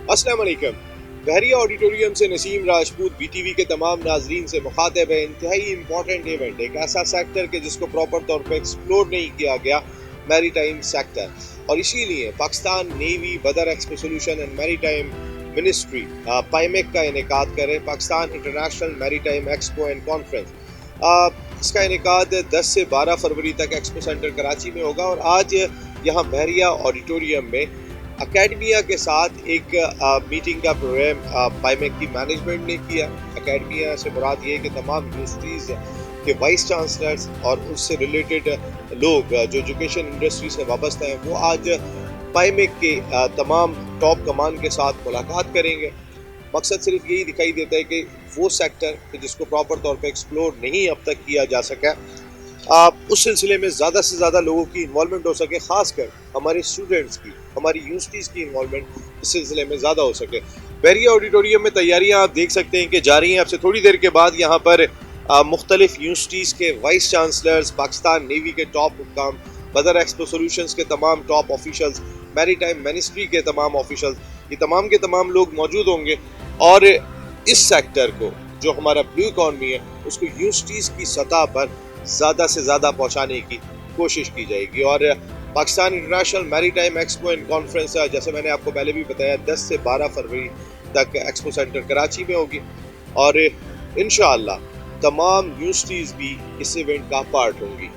अस्सलाम वालेकुम। बहरिया ऑडिटोरियम से नसीम राजपूत BTV के तमाम नाजरीन से मुखातिब है। इंतहाई इंपॉर्टेंट इवेंट, एक ऐसा सेक्टर के जिसको प्रॉपर तौर पर एक्सप्लोर नहीं किया गया, मैरी टाइम सेक्टर, और इसीलिए पाकिस्तान नेवी बदर expo solution and maritime ministry PIMEC का इनेकाद करे, Pakistan international maritime expo and conference. इसका इनेकाद 10 से 12 फरवरी तक एक्सपो सेंटर कराची में होगा और आज यहाँ बहरिया ऑडिटोरियम में अकेडमिया के साथ एक मीटिंग का प्रोग्राम पाइमेक की मैनेजमेंट ने किया। अकेडमिया से मुराद ये कि तमाम यूनिवर्सिटीज़ के वाइस चांसलर्स और उससे रिलेटेड लोग जो एजुकेशन इंडस्ट्री से वाबस्ता हैं वो आज पाइमेक के तमाम टॉप कमान के साथ मुलाकात करेंगे। मकसद सिर्फ यही दिखाई देता है कि वो सेक्टर जिसको प्रॉपर तौर पे एक्सप्लोर नहीं अब तक किया जा सका, उस सिलसिले में ज़्यादा से ज़्यादा लोगों की इन्वॉल्वमेंट हो सके, ख़ासकर हमारे स्टूडेंट्स की, हमारी यूनिवर्सिटीज़ की इन्वॉल्वमेंट इस सिलसिले में ज़्यादा हो सके। बहरिया ऑडिटोरियम में तैयारियां आप देख सकते हैं कि जारी हैं। आपसे थोड़ी देर के बाद यहाँ पर मुख्तलिफ यूनिवर्सिटीज़ के वाइस चांसलर्स, पाकिस्तान नेवी के टॉप हुक्काम, बदर एक्सपो सोल्यूशंस के तमाम top officials, maritime ministry के तमाम ऑफिशल्स, ये तमाम के तमाम लोग मौजूद होंगे और इस सेक्टर को जो हमारा ब्लू इकॉनमी है उसको यूनिवर्सिटीज़ की सतह पर ज़्यादा से ज़्यादा पहुँचाने की कोशिश की जाएगी। और Pakistan international maritime expo and conference, जैसे मैंने आपको पहले भी बताया, 10 से 12 फरवरी तक एक्सपो सेंटर कराची में होगी और इंशाअल्लाह तमाम यूनिवर्सिटीज़ भी इस इवेंट का पार्ट होंगी।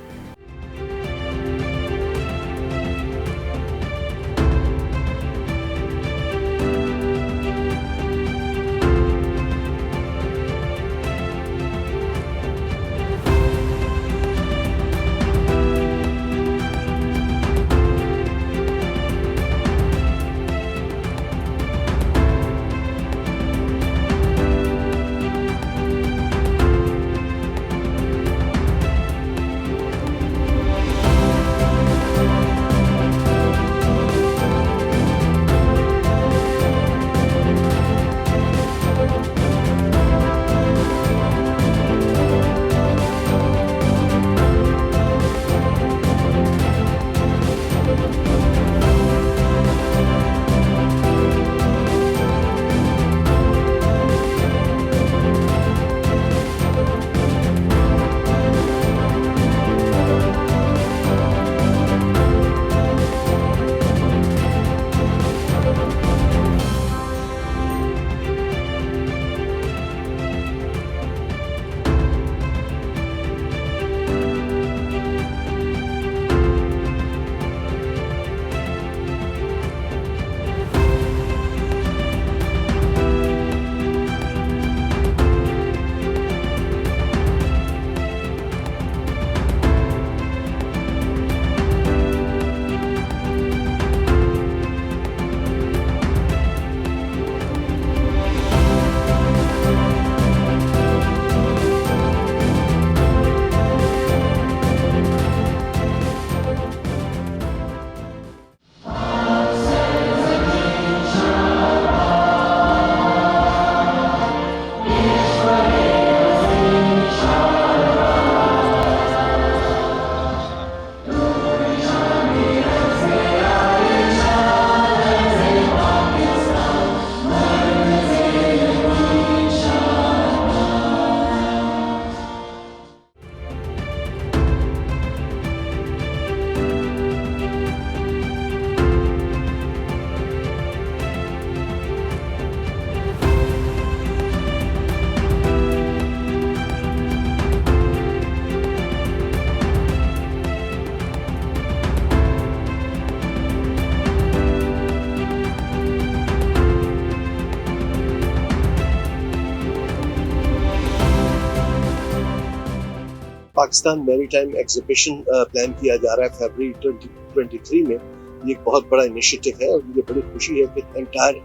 Pakistan maritime exhibition plan किया जा रहा है फरवरी 2023 में। ये एक बहुत बड़ा इनिशिएटिव है और मुझे बड़ी खुशी है कि एंटायर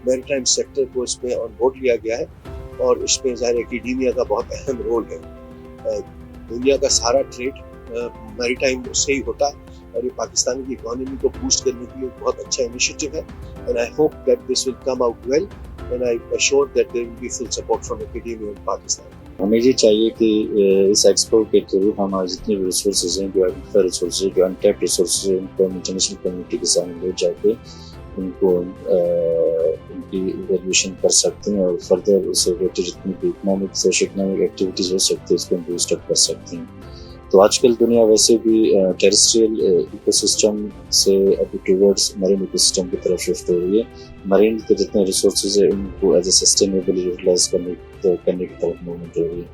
मैरी टाइम सेक्टर को इसमें ऑन बोर्ड लिया गया है और इसमें ज़ाहिर एकेडेमिया का बहुत अहम रोल है। दुनिया का सारा ट्रेड मैरी टाइम से ही होता है और ये पाकिस्तान की इकोनॉमी को बूस्ट करने के लिए बहुत अच्छा इनिशिएटिव है and I hope that this will come out well and I assure that there will be full support from academia in Pakistan. हमें ये चाहिए कि इस एक्सपो के थ्रू हमारे जितने भी रिसोर्सेज हैं, जो रिसोर्सेज, जो अनटैप्ड रिसोर्सेज हैं, उनको हम इंटरनेशनल कम्युनिटी के सामने ले जाके उनको की इवैल्यूएशन कर सकते हैं और फर्दर उससे रिलेटेड जितनी भी इकोनॉमिक सोशल इकोनॉमिक एक्टिविटीज़ हो सकती है उसको बूस्ट अप कर सकते हैं। तो आजकल दुनिया वैसे भी टेरेस्ट्रियल इकोसिस्टम से अभी टूवर्ड्स मरीन इकोसिस्टम की तरफ शिफ्ट हो रही है। मरीन के जितने रिसोर्सेज है उनको एज ए सस्टेनेबल यूटिलाइज करने की तरफ मूवमेंट हो रही है।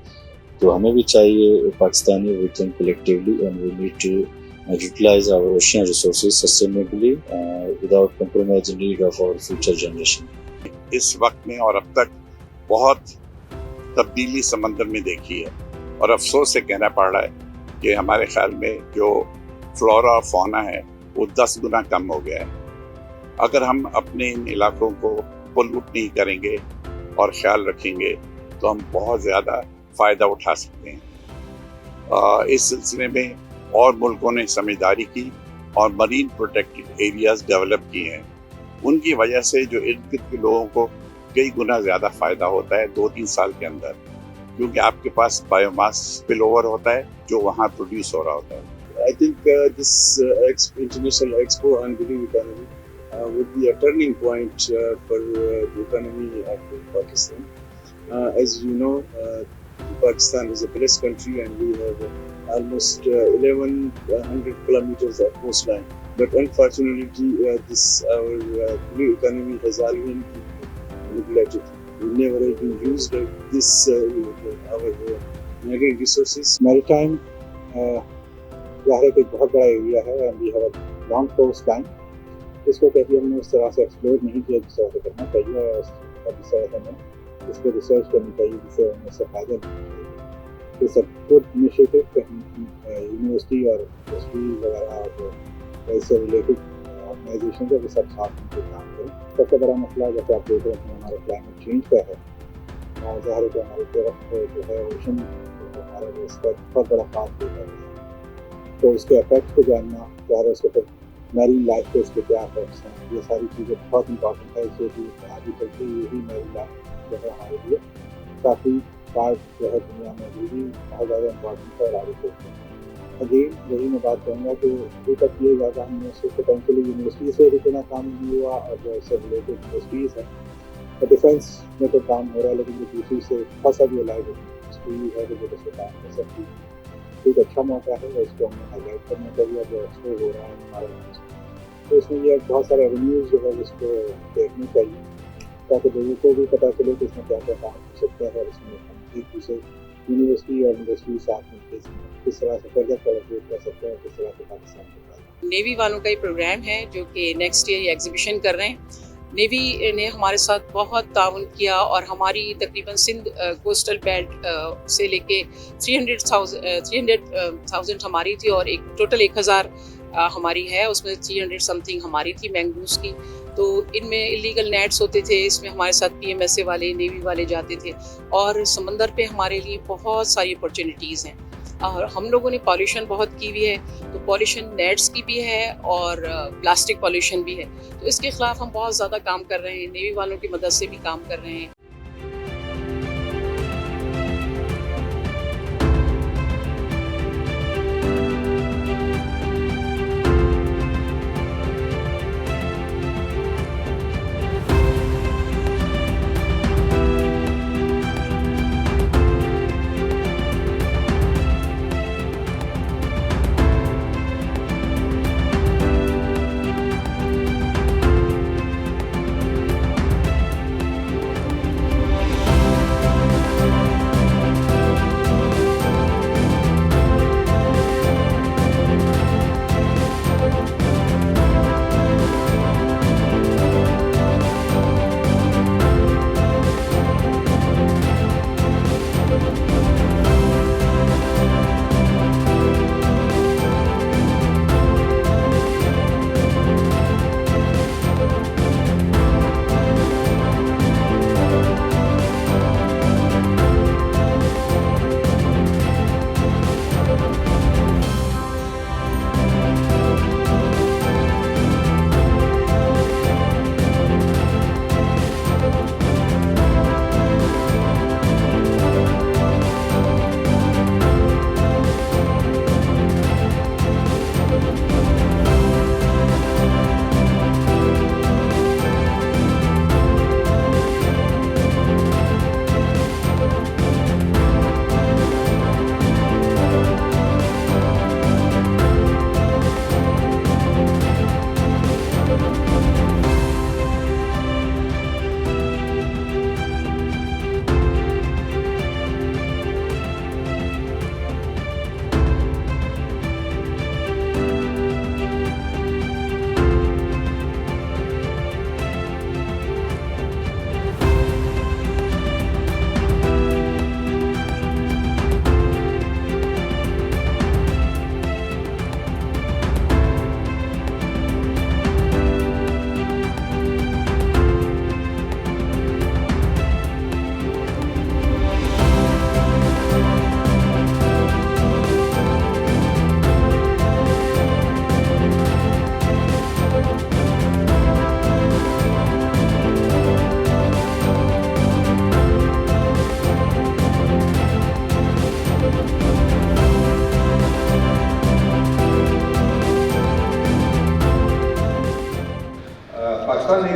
तो हमें भी चाहिए Pakistani we think collectively and we need to utilize our ocean resources sustainably without compromising the need of our future generation. इस वक्त में और अब तक बहुत तब्दीली समंदर में देखी है और अफसोस से कहना पड़ रहा है कि हमारे ख्याल में जो फ्लोरा और फौना है वो 10 गुना कम हो गया है। अगर हम अपने इन इलाकों को पोल्यूट नहीं करेंगे और ख्याल रखेंगे तो हम बहुत ज़्यादा फ़ायदा उठा सकते हैं। इस सिलसिले में और मुल्कों ने समझदारी की और मरीन प्रोटेक्टेड एरियाज डेवलप किए हैं। उनकी वजह से जो इर्द गिर्द के लोगों को कई गुना ज़्यादा फ़ायदा होता है 2-3 साल के अंदर, क्योंकि आपके पास बायोमास स्पिल ओवर होता है जो वहाँ प्रोड्यूस हो रहा होता है। I think this International Expo on Green Economy would be a turning point for the economy of Pakistan. As you know, Pakistan is a blessed country and we have almost 1100 kilometers of coastline. But unfortunately, this our blue economy has always been neglected. We never even used this our marine resources. Maritime ज़ाहिर है एक बहुत बड़ा area है and we have a long coastline. इसको कभी हमने उस तरह से एक्सप्लोर नहीं किया जिस तरह से करना चाहिए और जिस तरह से हमें इस पर रिसर्च करनी चाहिए जिससे हमें इससे फ़ायदा मिलना चाहिए। इट्स अ गुड इनिशिएटिव कि यूनिवर्सिटी और इंडस्ट्रीज वगैरह और इससे रिलेटेड ऑर्गेनाइजेशन का भी सब साथ मिलकर काम करें। सबसे बड़ा मसला जैसे आप देख रहे हैं हमारे क्लाइमेट चेंज का है। ज़ाहिर है कि हमारी तरफ जो है ओशन हमारे इसका बहुत बड़ा पार्ट देता है, तो उसके इफेक्ट को जानना, ज़ाहिर है उसके फिर मैरीन लाइफ के इसके क्या इफेक्ट्स हैं, ये सारी चीज़ें बहुत इंपॉर्टेंट है। इसलिए भी आगे चल के यही मैरीन लाइफ जो है हमारे लिए काफ़ी पार्ट जो है दुनिया में भी बहुत ज़्यादा इम्पॉर्टेंट है और आगे चलते हैं। अगेन यही मैं बात कहूँगा कि अभी तक ये ज़्यादा हमने उसको पोटेंशियली यूनिवर्सिटी से इतना काम नहीं हुआ और जो इससे रिलेटेड इंडस्ट्रीज़ हैं तो डिफेंस में तो काम हो रहा है, लेकिन जो दूसरी से खासा भी लाइव इंडस्ट्री है जो इससे काम कर सकती है। एक अच्छा मौका है और इसको हमें हाईलाइट करना चाहिए जो एक्सपो हो रहा है हमारे यहाँ। तो इसमें ये बहुत सारे एवेन्यूज़ जो है इसको देखने चाहिए ताकि लोगों को भी पता चले कि इसमें क्या क्या काम हो सकता है और इसमें हम एक दूसरे यूनिवर्सिटी और इंडस्ट्री साथ में किस तरह से फर्दर कोलैबोरेट कर सकते हैं, किस तरह से पाकिस्तान को। नेवी वालों का ही प्रोग्राम है जो कि नेक्स्ट ईयर एग्जीबिशन कर रहे हैं। नेवी ने हमारे साथ बहुत ताउन किया और हमारी तकरीबन सिंध कोस्टल बेल्ट से लेके 300,000 हमारी थी और एक टोटल 1000 हमारी है, उसमें 300 समथिंग हमारी थी मैंगूस की। तो इनमें इलीगल नेट्स होते थे, इसमें हमारे साथ PMSA वाले नेवी वाले जाते थे और समंदर पे हमारे लिए बहुत सारी अपॉर्चुनिटीज़ हैं। और हम लोगों ने पॉल्यूशन बहुत की हुई है, तो पॉल्यूशन नेट्स की भी है और प्लास्टिक पॉल्यूशन भी है, तो इसके ख़िलाफ़ हम बहुत ज़्यादा काम कर रहे हैं, नेवी वालों की मदद से भी काम कर रहे हैं।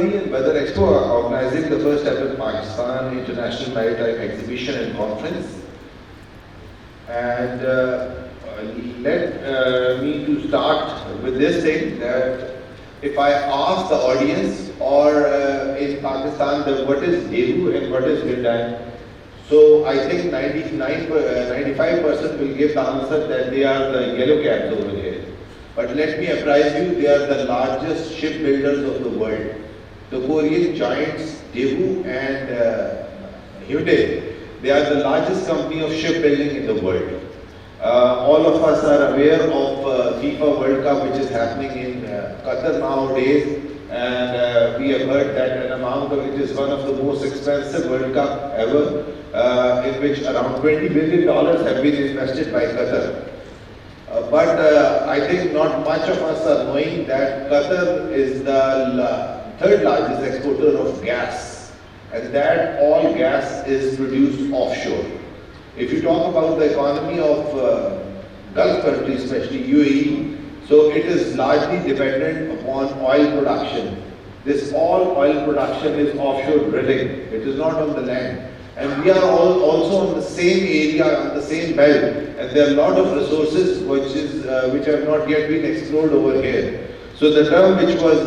Navy and Weather Expo are organizing the first ever Pakistan International Maritime Exhibition and Conference. And let me to start with this thing, that if I ask the audience or in Pakistan that what is Daewoo and what is Hyundai, so I think 95% will give the answer that they are the yellow cabs over here. But let me apprise you, they are the largest shipbuilders of the world. The Korean giants Daewoo and Hyundai, they are the largest company of shipbuilding in the world. All of us are aware of FIFA World Cup, which is happening in Qatar nowadays, and we have heard that an amount of it is one of the most expensive World Cup ever, in which around $20 billion have been invested by Qatar. But I think not much of us are knowing that Qatar is the third largest exporter of gas, and that all gas is produced offshore. If you talk about the economy of Gulf countries, especially UAE, so it is largely dependent upon oil production. This all oil production is offshore drilling. It is not on the land. And we are all also on the same area, on the same belt, and there are a lot of resources which have not yet been explored over here. So the term which was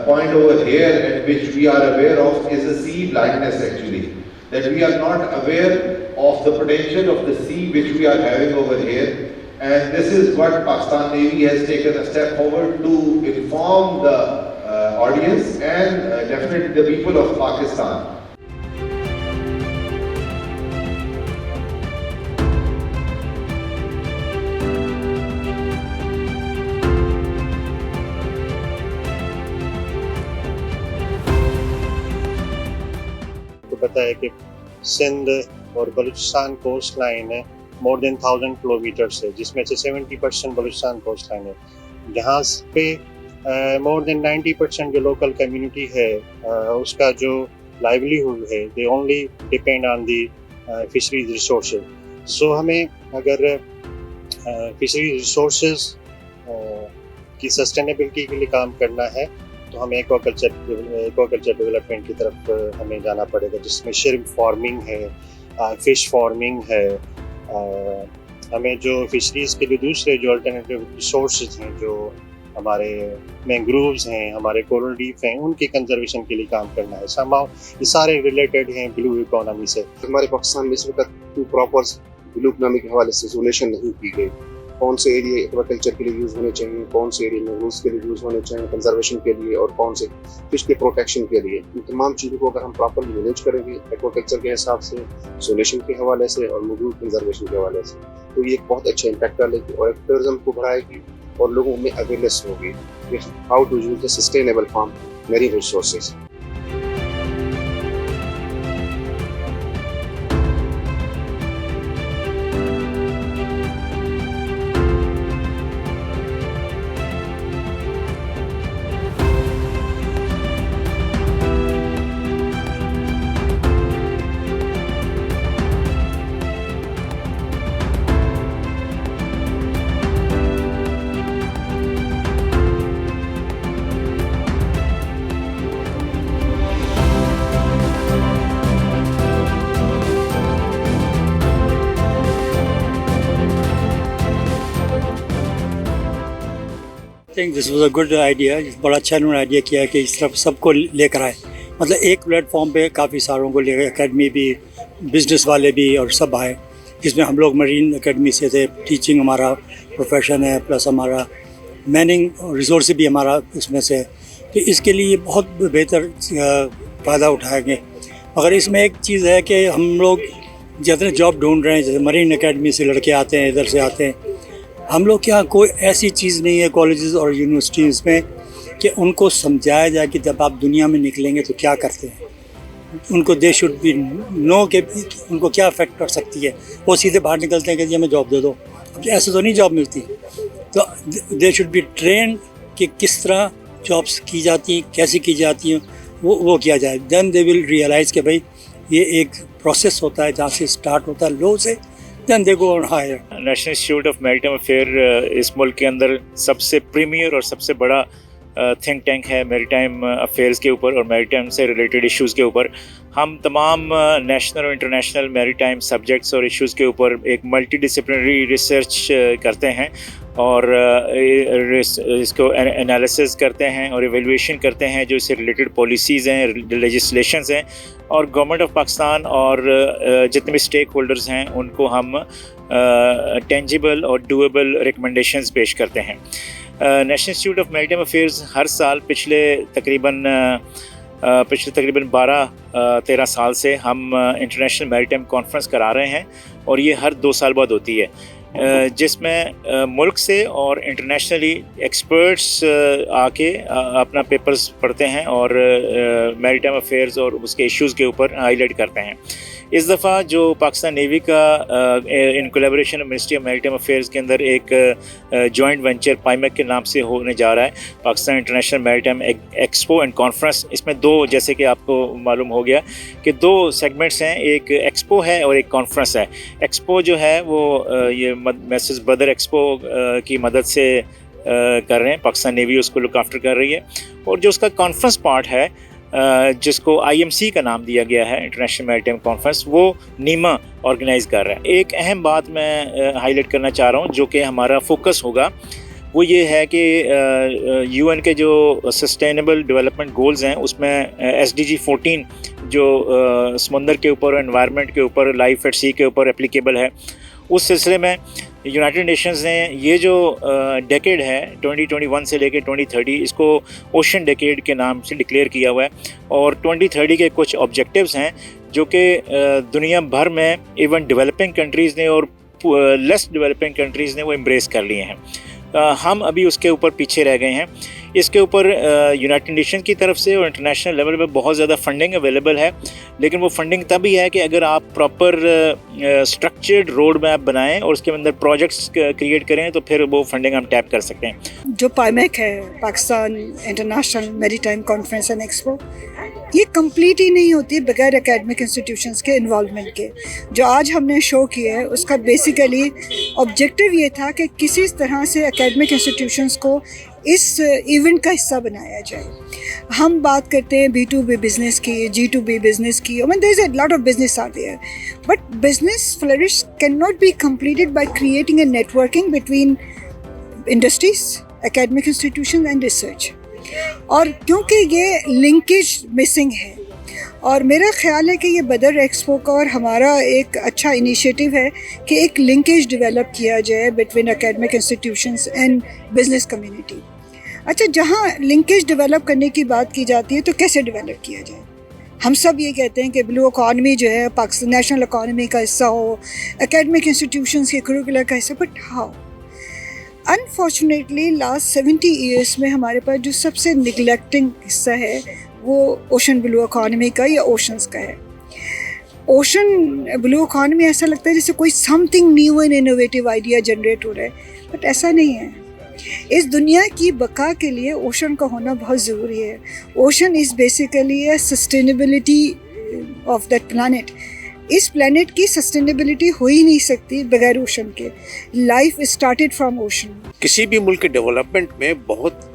coined over here and which we are aware of is a sea blindness actually. That we are not aware of the potential of the sea which we are having over here. And this is what Pakistan Navy has taken a step forward to inform the audience and definitely the people of Pakistan. पता है कि सिंध और Balochistan coast line है more than 1000 kilometres है, जिसमें से 70% Balochistan coast line है। यहाँ पे मोर देन 90% जो लोकल कम्युनिटी है उसका जो लाइवलीहुड है they only depend on the fisheries resources. So हमें अगर फिशरीज रिसोर्सेज की सस्टेनेबिलिटी के लिए काम करना है तो हमें एक्वाकल्चर डेवलपमेंट की तरफ हमें जाना पड़ेगा, जिसमें श्रिम्प फार्मिंग है, फिश फार्मिंग है। हमें जो फिशरीज़ के लिए दूसरे जो अल्टरनेटिव रिसोर्सेज हैं, जो हमारे मैंग्रोव्स हैं, हमारे कोरल रीफ हैं, उनकी कंजर्वेशन के लिए काम करना है। समाउ ये सारे रिलेटेड हैं ब्लू इकोनॉमी से। हमारे पाकिस्तान में इस वक्त प्रॉपर ब्लू इकोनॉमी के हवाले से सोल्यूशन नहीं की गई। कौन से एरिया एक्वाकल्चर के लिए यूज़ होने चाहिए, कौन से एरिया मैंग्रोव्स के लिए यूज़ होने चाहिए कंजर्वेशन के लिए, और कौन से फिश के प्रोटेक्शन के लिए। इन तमाम चीज़ों को अगर हम प्रॉपरली मैनेज करेंगे एक्वाकल्चर के हिसाब से, सोल्यूशन के हवाले से और मैंग्रोव कंजर्वेशन के हवाले से, तो ये एक बहुत अच्छा इम्पैक्ट डालेगी और टूरिज्म को बढ़ाएगी और लोगों में अवेयरनेस होगी how to use the sustainable form marine resources. Think this was a good idea. बड़ा अच्छा इन्होंने आइडिया किया है कि इस तरफ सबको लेकर आए, मतलब एक प्लेटफॉर्म पे काफ़ी सारों को लेकर, एकेडमी भी, बिजनेस वाले भी और सब आए, जिसमें हम लोग मरीन एकेडमी से थे। टीचिंग हमारा प्रोफेशन है, प्लस हमारा मैनिंग रिसोर्स भी हमारा इसमें से, तो इसके लिए बहुत बेहतर फ़ायदा उठाएंगे। मगर इसमें एक चीज़ है कि हम लोग जितने जॉब ढूंढ रहे हैं, जैसे मरीन एकेडमी से लड़के आते हैं, इधर से आते हैं, हम लोग के यहाँ कोई ऐसी चीज़ नहीं है कॉलेजेस और यूनिवर्सिटीज़ में कि उनको समझाया जाए कि जब आप दुनिया में निकलेंगे तो क्या करते हैं। उनको दे शुड बी नो कि उनको क्या अफेक्ट कर सकती है। वो सीधे बाहर निकलते हैं कि जी हमें जॉब दे दो, अब ऐसे तो नहीं जॉब मिलती। तो दे शुड बी ट्रेन कि किस तरह जॉब्स की जाती हैं, कैसे की जाती हैं, वो किया जाए। देन दे विल रियलाइज़ कि भाई ये एक प्रोसेस होता है जहाँ से स्टार्ट होता है लो से, then they go on higher. National institute of maritime affair इस मुल्क के अंदर सबसे प्रीमियर और सबसे बड़ा थिंक टैंक है मैरीटाइम अफेयर्स के ऊपर और मैरीटाइम से रिलेटेड इश्यूज़ के ऊपर। हम तमाम नेशनल और इंटरनेशनल मैरीटाइम सब्जेक्ट्स और इश्यूज़ के ऊपर एक मल्टी डिसिप्लिनरी रिसर्च करते हैं और इसको एनालिसिस करते हैं और एवेल्यूएशन करते हैं जो इससे रिलेटेड पॉलिसीज़ हैं, लेजिस्लेशंस हैं, और गवर्नमेंट ऑफ पाकिस्तान और जितने भी स्टेक होल्डर्स हैं उनको हम टेंजिबल और डूएबल रिकमेंडेशंस पेश करते हैं। National institute of maritime affairs हर साल पिछले तकरीबन 12-13 साल से हम इंटरनेशनल मैरीटाइम कॉन्फ्रेंस करा रहे हैं और ये हर 2 साल बाद होती है, जिसमें मुल्क से और इंटरनेशनली एक्सपर्ट्स आके अपना पेपर्स पढ़ते हैं और मैरीटाइम अफेयर्स और उसके इश्यूज़ के ऊपर हाईलाइट करते हैं। इस दफ़ा जो पाकिस्तान नेवी का in collaboration ministry of maritime affairs के अंदर एक जॉइंट वेंचर पाईमेक के नाम से होने जा रहा है, Pakistan international maritime expo and conference. इसमें 2, जैसे कि आपको मालूम हो गया कि 2 सेगमेंट्स हैं, एक एक्सपो है और एक कॉन्फ्रेंस है। एक्सपो जो है वो ये मैसेज बदर एक्सपो की मदद से कर रहे हैं, पाकिस्तान नेवी उसको लुक आफ्टर कर रही है, और जो उसका कॉन्फ्रेंस पार्ट है जिसको IMC का नाम दिया गया है, इंटरनेशनल मैरीटाइम कॉन्फ्रेंस, वो नीमा ऑर्गेनाइज़ कर रहा है। एक अहम बात मैं हाईलाइट करना चाह रहा हूँ जो कि हमारा फोकस होगा, वो ये है कि UN के जो सस्टेनेबल डेवलपमेंट गोल्स हैं उसमें SDG 14 जो समंदर के ऊपर, एनवायरनमेंट के ऊपर, लाइफ एट सी के ऊपर एप्लीकेबल है, उस सिलसिले में यूनाइटेड नेशंस ने ये जो डेकेड है 2021 से लेकर 2030 इसको ओशन डेकेड के नाम से डिक्लेयर किया हुआ है, और 2030 के कुछ ऑब्जेक्टिव्स हैं जो कि दुनिया भर में इवन डेवलपिंग कंट्रीज़ ने और लेस डेवलपिंग कंट्रीज़ ने वो एम्ब्रेस कर लिए हैं। हम अभी उसके ऊपर पीछे रह गए हैं। इसके ऊपर यूनाइटेड नेशन की तरफ से और इंटरनेशनल लेवल पे बहुत ज़्यादा फंडिंग अवेलेबल है, लेकिन वो फंडिंग तभी है कि अगर आप प्रॉपर स्ट्रक्चर्ड रोड मैप बनाएं और उसके अंदर प्रोजेक्ट्स क्रिएट करें तो फिर वो फंडिंग हम टैप कर सकते हैं। जो पाईमेक है, Pakistan international maritime conference and expo, ये कंप्लीट ही नहीं होती बगैर एकेडमिक इंस्टीट्यूशंस के इन्वॉल्वमेंट के। जो आज हमने शो किया है उसका बेसिकली ऑब्जेक्टिव ये था कि किसी तरह से एकेडमिक इंस्टीट्यूशंस को इस इवेंट का हिस्सा बनाया जाए। हम बात करते हैं B2B बिजनेस की, G2B बिजनेस की, I mean there is a lot of business out there, but business flourish cannot be completed by creating a networking between industries, academic institutions and research। और क्योंकि ये लिंकेज मिसिंग है, और मेरा ख्याल है कि ये बदर एक्सपो का और हमारा एक अच्छा इनिशिएटिव है कि एक लिंकेज डेवलप किया जाए between academic institutions and business community. अच्छा, जहाँ लिंकेज डेवलप करने की बात की जाती है तो कैसे डेवलप किया जाए? हम सब ये कहते हैं कि ब्लू इकॉनमी जो है पाकिस्तान नेशनल इकॉनमी का हिस्सा हो, एकेडमिक इंस्टीट्यूशंस के करिकुलर का हिस्सा, but how? Unfortunately last 70 years में हमारे पास जो सबसे निगलेक्टिंग हिस्सा है वो ओशन ब्लू इकॉनमी का या ओशंस का है। ओशन ब्लू इकॉनमी ऐसा लगता है जैसे कोई something new and innovative idea generate हो रहा है, बट ऐसा नहीं है। इस दुनिया की बका के लिए ओशन का होना बहुत ज़रूरी है। Ocean is basically A sustainability of that planet. इस प्लेनेट की सस्टेनेबिलिटी हो ही नहीं सकती बगैर ओशन के। Life started from ocean. किसी भी मुल्क के डेवलपमेंट में बहुत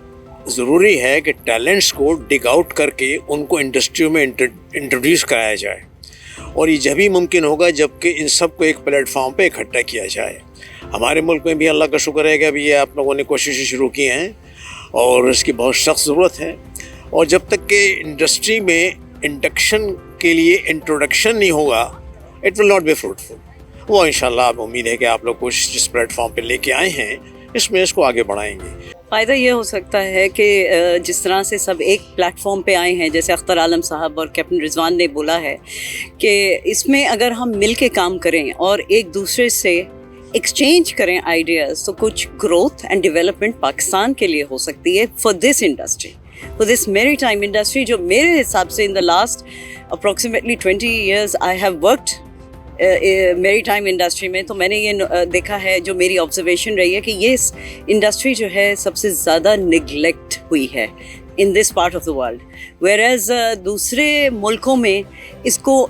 ज़रूरी है कि टैलेंट्स को डिग आउट करके उनको इंडस्ट्री में इंट्रोड्यूस कराया जाए, और ये जब ही मुमकिन होगा जबकि इन सब को एक प्लेटफॉर्म पे इकट्ठा किया जाए। हमारे मुल्क में भी अल्लाह का शुक्र है कि अभी ये आप लोगों ने कोशिशें शुरू की हैं और इसकी बहुत सख्त ज़रूरत है, और जब तक कि इंडस्ट्री में इंडक्शन के लिए इंट्रोडक्शन नहीं होगा it will not be fruitful. वो इंशाल्लाह अब उम्मीद है कि आप लोग कोशिश जिस प्लेटफॉर्म पे लेके आए हैं इसमें इसको आगे बढ़ाएंगे। फ़ायदा ये हो सकता है कि जिस तरह से सब एक प्लेटफॉर्म पे आए हैं, जैसे अख्तर आलम साहब और कैप्टन रिजवान ने बोला है कि इसमें अगर हम मिल के काम करें और एक दूसरे से एक्सचेंज करें आइडियाज़, तो कुछ ग्रोथ एंड डेवलपमेंट पाकिस्तान के लिए हो सकती है for this industry, for this maritime industry, जो मेरे हिसाब से in the last approximately 20 years I have worked maritime industry में, तो मैंने ये देखा है, जो मेरी ऑब्जर्वेशन रही है, कि ये इंडस्ट्री जो है सबसे ज़्यादा निगलेक्ट हुई है in this part of the world, whereas दूसरे मुल्कों में इसको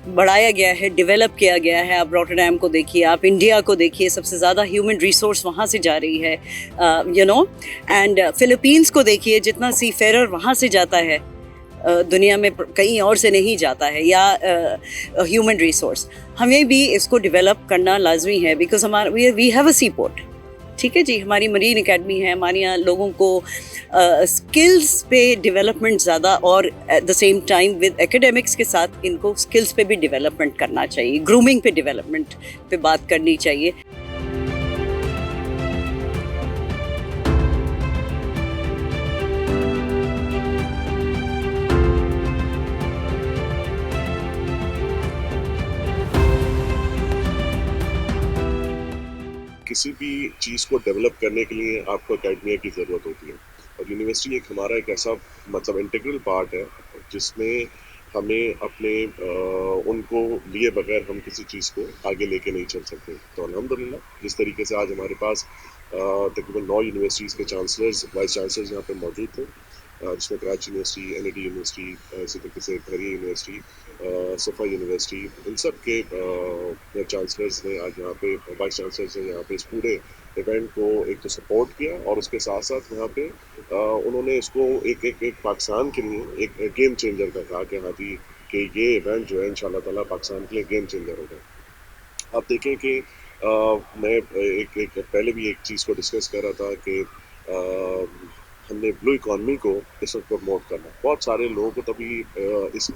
बढ़ाया गया है, डेवलप किया गया है। आप रॉटरडैम को देखिए, आप इंडिया को देखिए, सबसे ज़्यादा ह्यूमन रिसोर्स वहाँ से जा रही है, एंड फिलीपींस को देखिए, जितना सी फेरर वहाँ से जाता है दुनिया में कहीं और से नहीं जाता है, या ह्यूमन रिसोर्स। हमें भी इसको डेवलप करना लाजमी है, बिकॉज हमारा we have a sea port. ठीक है जी, हमारी मरीन एकेडमी है, हमारे यहाँ लोगों को स्किल्स पे डेवलपमेंट ज़्यादा, और at the same time with academics के साथ इनको स्किल्स पे भी डेवलपमेंट करना चाहिए, ग्रूमिंग पे डेवलपमेंट पे बात करनी चाहिए। किसी भी चीज़ को डेवलप करने के लिए आपको एकेडमिया की ज़रूरत होती है, और यूनिवर्सिटी एक हमारा एक ऐसा मतलब इंटीग्रल पार्ट है जिसमें हमें अपने उनको लिए बगैर हम किसी चीज़ को आगे लेके नहीं चल सकते। तो अल्हम्दुलिल्लाह जिस तरीके से आज हमारे पास तकरीबन 9 यूनिवर्सिटीज़ के चांसलर्स, वाइस चांसलर्स यहाँ पे मौजूद थे, जिसमें कराची यूनिवर्सिटी, एनईडी यूनिवर्सिटी, इसी तरीके से खैरिया यूनिवर्सिटी, सफ़ा यूनिवर्सिटी, इन सब के चांसलर्स ने आज यहाँ पे, वाइस चांसलर्स ने यहाँ पे इस पूरे इवेंट को एक तो सपोर्ट किया, और उसके साथ साथ यहाँ पे उन्होंने इसको एक पाकिस्तान के लिए एक गेम चेंजर का कहा कि हाँ जी कि ये इवेंट जो है इंशाल्लाह ताला पाकिस्तान के लिए गेम चेंजर होगा। आप देखें कि मैं एक पहले भी एक चीज़ को डिस्कस कर रहा था कि हमने ब्लू इकॉनमी को इस वक्त प्रमोट करना। बहुत सारे लोगों को तभी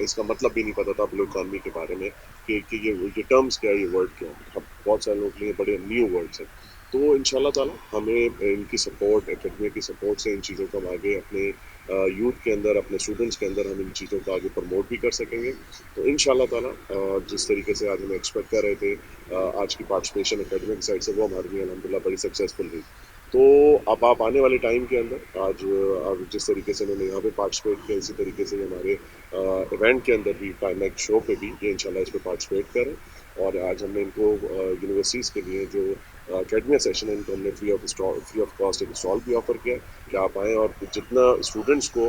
इसका मतलब भी नहीं पता था ब्लू इकॉनमी के बारे में कि ये टर्म्स क्या है, ये वर्ड क्या है। अब बहुत सारे लोगों के लिए बड़े न्यू वर्ड्स हैं। तो इंशाल्लाह ताला हमें इनकी सपोर्ट, एकेडमी की सपोर्ट से इन चीज़ों को हम आगे अपने यूथ के अंदर, अपने स्टूडेंट्स के अंदर हम इन चीज़ों को आगे प्रमोट भी कर सकेंगे। तो इंशाल्लाह ताला जिस तरीके से आज हम एक्सपेक्ट कर रहे थे आज की पार्टिसिपेशन एकेडमी की साइड से, वो हमारे लिए अल्हम्दुलिल्लाह बड़ी सक्सेसफुल रही। तो अब आप आने वाले टाइम के अंदर आज जिस तरीके से उन्होंने यहाँ पे पार्टिसिपेट किया, इसी तरीके से हमारे इवेंट के अंदर भी, पाइमैक शो पे भी ये इंशाल्लाह इस पर पार्टिसिपेट करें। और आज हमने इनको यूनिवर्सिटीज़ के लिए जो एकेडमिया सेशन है, इनको हमने फ्री ऑफ कॉस्ट एक स्टॉल भी ऑफर किया कि आप आएँ और जितना स्टूडेंट्स को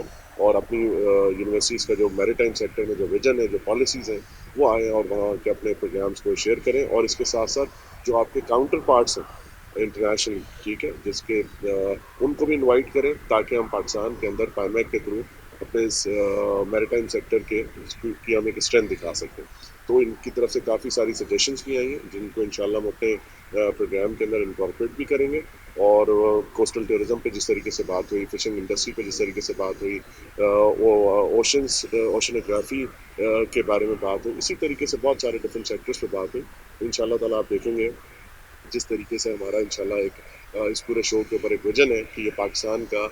और अपनी यूनिवर्सिटीज़ का जो मैरीटाइम सेक्टर में जो विजन है, जो पॉलिसीज़ हैं, वो आएँ और वहाँ के अपने प्रोग्राम्स को शेयर करें। और इसके साथ साथ जो आपके काउंटर पार्ट्स हैं इंटरनेशनल, ठीक है, जिसके उनको भी इनवाइट करें ताकि हम पाकिस्तान के अंदर पाइमैक के थ्रू अपने इस मैरीटाइम सेक्टर की हम एक स्ट्रेंथ दिखा सकते हैं। तो इनकी तरफ से काफ़ी सारी सजेशंस भी आई हैं जिनको इंशाल्लाह हम अपने प्रोग्राम के अंदर इनकॉर्पोरेट भी करेंगे। और कोस्टल टूरिज़म पे जिस तरीके से बात हुई, फिशिंग इंडस्ट्री पे जिस तरीके से बात हुई, ओशनोग्राफी के बारे में बात हुई, इसी तरीके से बहुत सारे डिफरेंट सेक्टर्स पे बात हुई। इंशाल्लाह ताला आप देखेंगे जिस तरीके से हमारा इंशाल्लाह एक इस पूरे शो के ऊपर एक विजन है कि ये पाकिस्तान का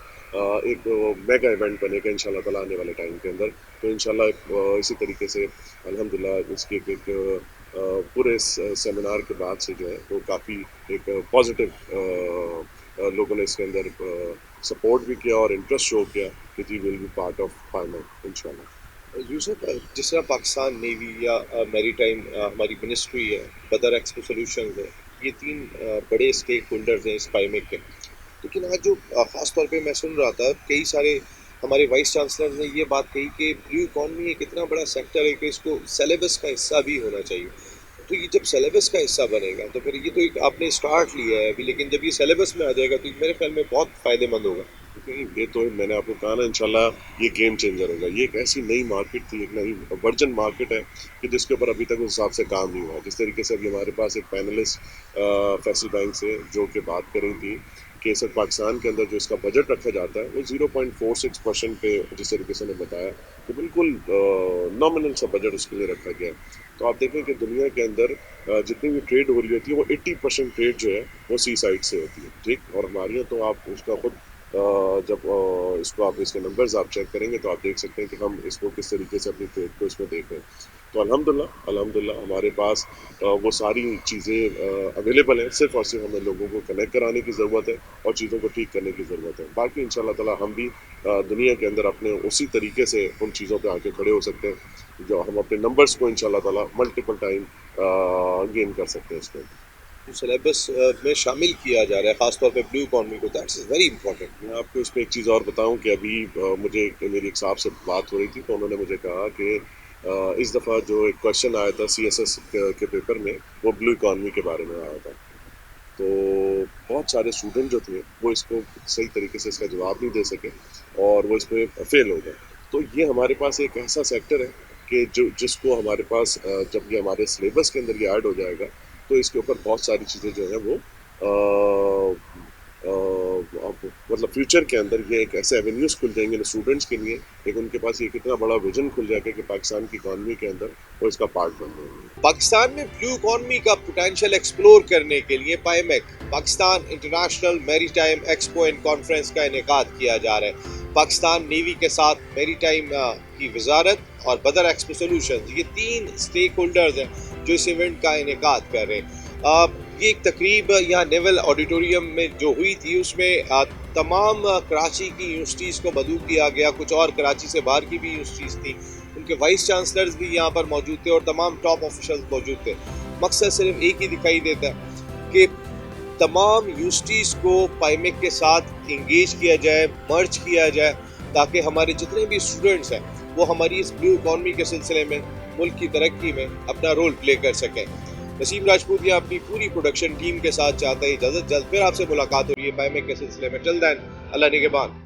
एक मेगा इवेंट बनेगा इंशाल्लाह ताला आने वाले टाइम के अंदर। तो इंशाल्लाह इसी तरीके से अल्हम्दुलिल्लाह इसके एक पूरे सेमिनार के बाद से जो है वो काफ़ी एक पॉजिटिव लोगों ने इसके अंदर सपोर्ट भी किया और इंटरेस्ट शो किया कि जी विल बी पार्ट ऑफ पाइमैक इंशाल्लाह। यूसुफ, जिस तरह पाकिस्तान नेवी या मैरीटाइम हमारी मिनिस्ट्री है, बदर एक्सपो सॉल्यूशंस है, ये 3 बड़े स्टेक होल्डर्स हैं इस पाइमैक के। लेकिन आज जो ख़ास तौर पे मैं सुन रहा था, कई सारे हमारे वाइस चांसलर ने ये बात कही कि ब्लू इकॉनमी एक इतना बड़ा सेक्टर है कि इसको सिलेबस का हिस्सा भी होना चाहिए। तो ये जब सिलेबस का हिस्सा बनेगा तो फिर ये तो एक आपने स्टार्ट लिया है अभी, लेकिन जब ये सिलेबस में आ जाएगा तो मेरे ख्याल में बहुत फ़ायदेमंद होगा। ये तो मैंने आपको कहा ना, इंशाल्लाह ये गेम चेंजर होगा। ये एक ऐसी नई मार्केट थी, एक नई वर्जन मार्केट है कि जिसके ऊपर अभी तक उस हिसाब से काम नहीं हुआ। जिस तरीके से अभी हमारे पास एक पैनलिस्ट फैसल बैंक से जो कि बात कर रही थी कि सर पाकिस्तान के अंदर जो इसका बजट रखा जाता है वो 0.46% पे, जिस तरीके से उन्होंने बताया तो बिल्कुल नॉमिनल सा बजट उसके लिए रखा गया है। तो आप देखें कि दुनिया के अंदर जितनी भी ट्रेड हो रही होती है वो 80% ट्रेड जो है वो सी साइड से होती है, ठीक। और हमारे यहाँ तो आप उसका खुद जब इसको आप इसके नंबर्स आप चेक करेंगे तो आप देख सकते हैं कि हम इसको किस तरीके से अपनी ट्रेड को इसमें देख रहे हैं। तो अल्हम्दुलिल्लाह हमारे पास वो सारी चीज़ें अवेलेबल हैं, सिर्फ और सिर्फ हमें लोगों को कनेक्ट कराने की ज़रूरत है और चीज़ों को ठीक करने की ज़रूरत है। बाकी इंशाल्लाह ताला हम भी दुनिया के अंदर अपने उसी तरीके से उन चीज़ों पे आके खड़े हो सकते हैं जो हम अपने नंबर्स को इंशाल्लाह ताला मल्टीपल टाइम गेन कर सकते हैं। इसमें जो सिलेबस में शामिल किया जा रहा है ख़ासतौर पे ब्लू इकॉनमी को, दैट्स वेरी इंपॉर्टेंट। मैं आपको इसमें एक चीज़ और बताऊं कि अभी मुझे मेरी एक साहब से बात हो रही थी तो उन्होंने मुझे कहा कि اس دفعہ جو ایک کویشچن آیا تھا CSS کے پیپر میں وہ بلو اکانومی کے بارے میں آیا تھا، تو بہت سارے اسٹوڈنٹ جو تھے وہ اس کو صحیح طریقے سے اس کا جواب نہیں دے سکے اور وہ اس میں فیل ہو گئے. تو یہ ہمارے پاس ایک ایسا سیکٹر ہے کہ جس کو ہمارے پاس جب یہ ہمارے سلیبس کے اندر یہ ایڈ ہو جائے گا تو اس کے اوپر بہت ساری چیزیں جو ہیں وہ مطلب فیوچر کے اندر یہ ایک ایسے ایونیوز کھل جائیں گے اسٹوڈنٹس کے لیے، ایک ان کے پاس یہ کتنا بڑا ویژن کھل جائے گا کہ پاکستان کی اکانومی کے اندر وہ اس کا پارٹ بن جائیں گے. پاکستان میں بلو اکانومی کا پوٹینشیل ایکسپلور کرنے کے لیے پائمیک پاکستان انٹرنیشنل میری ٹائم ایکسپو اینڈ کانفرنس کا انعقاد کیا جا رہا ہے. پاکستان نیوی کے ساتھ میری ٹائم کی وزارت اور بدر ایکسپو سولوشنز، یہ 3 اسٹیک ہولڈرز ہیں جو اس ایونٹ کا انعقاد کر رہے ہیں. یہ ایک تقریب یہاں نیول آڈیٹوریم میں جو ہوئی تھی، اس میں تمام کراچی کی یونیورسٹیز کو مدعو کیا گیا، کچھ اور کراچی سے باہر کی بھی یونیورسٹیز تھیں، ان کے وائس چانسلرز بھی یہاں پر موجود تھے اور تمام ٹاپ آفیشلز موجود تھے. مقصد صرف ایک ہی دکھائی دیتا ہے کہ تمام یونیورسٹیز کو پائمیک کے ساتھ انگیج کیا جائے، مرج کیا جائے، تاکہ ہمارے جتنے بھی اسٹوڈنٹس ہیں وہ ہماری اس بلو اکانومی کے سلسلے میں ملک کی ترقی میں اپنا رول پلے کر سکیں. نسیم راجپوت یہاں اپنی پوری پروڈکشن ٹیم کے ساتھ چاہتا ہے اجازت، جلد پھر آپ سے ملاقات ہو رہی ہے پائمیک کے سلسلے میں. ٹل دین اللہ نگہبان.